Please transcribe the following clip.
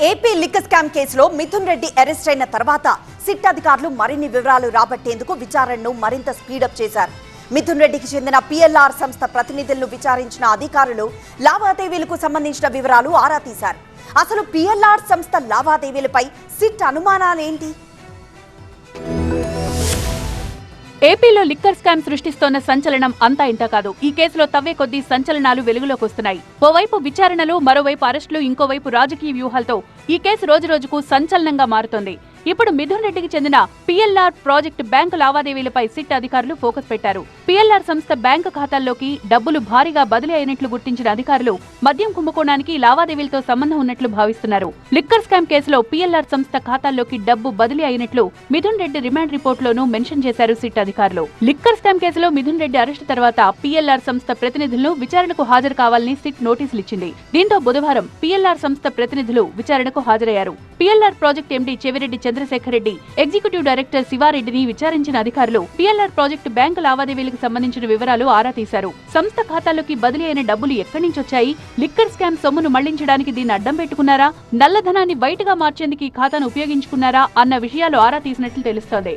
AP liquor scam కేసులో Mithun Reddy arrest అయిన తర్వాత సిట్ అధికారులు మరిన్ని వివరాలు రాబట్టేందుకు విచారణను మరింత స్పీడప్ చేశారు. మిథున్ రెడ్డికి చెందిన పిఎల్ఆర్ సంస్థ ప్రతినిధులను విచారించిన అధికారులు లావాదేవీలకు సంబంధించిన వివరాలు ఆరా తీశారు. అసలు పిఎల్ఆర్ సంస్థ లావాదేవీలపై సిట్ అనుమానాలేంటి? ఏపీలో లిక్కర్ స్కామ్ సృష్టిస్తోన్న సంచలనం అంతా ఇంటా కాదు. ఈ కేసులో తవ్వే కొద్దీ సంచలనాలు వెలుగులోకి వస్తున్నాయి. ఓవైపు విచారణలు, మరోవైపు అరెస్టులు, ఇంకోవైపు రాజకీయ వ్యూహాలతో ఈ కేసు రోజురోజుకు సంచలనంగా మారుతోంది. ఇప్పుడు మిథున్ రెడ్డికి చెందిన పిఎల్ఆర్ ప్రాజెక్టు బ్యాంకు లావాదేవీలపై సిట్ అధికారులు ఫోకస్ పెట్టారు. పిఎల్ఆర్ సంస్థ బ్యాంకు ఖాతాల్లోకి డబ్బులు భారీగా బదిలీ అయినట్లు గుర్తించిన అధికారులు మద్యం కుంభకోణానికి లావాదేవీలతో సంబంధం ఉన్నట్లు భావిస్తున్నారు. లిక్కర్ స్కామ్ కేసులో పిఎల్ఆర్ సంస్థ ఖాతాల్లోకి డబ్బు బదిలీ అయినట్లు మిథున్ రెడ్డి రిమాండ్ రిపోర్టులోనూ మెన్షన్ చేశారు సిట్ అధికారులు. లిక్కర్ స్కామ్ కేసులో మిథున్ రెడ్డి అరెస్టు తర్వాత పిఎల్ఆర్ సంస్థ ప్రతినిధులను విచారణకు హాజరు కావాలని సిట్ నోటీసులు ఇచ్చింది. దీంతో బుధవారం పిఎల్ఆర్ సంస్థ ప్రతినిధులు విచారణకు హాజరయ్యారు. PLR project MD Chevireddy Chandrasekhar Reddy, executive director శివారెడ్డిని విచారించిన అధికారులు పిఎల్ఆర్ ప్రాజెక్టు బ్యాంకు లావాదేవీలకు సంబంధించిన వివరాలు ఆరా తీశారు. సంస్థ ఖాతాలోకి బదిలీ అయిన డబ్బులు ఎక్కడి నుంచి వచ్చాయి? లిక్కర్ స్కామ్ సొమ్మును మళ్లించడానికి దీన్ని అడ్డం పెట్టుకున్నారా? నల్లధనాన్ని బయటగా మార్చేందుకు ఈ ఖాతాను ఉపయోగించుకున్నారా అన్న విషయాలు ఆరా తీసినట్లు తెలుస్తోంది.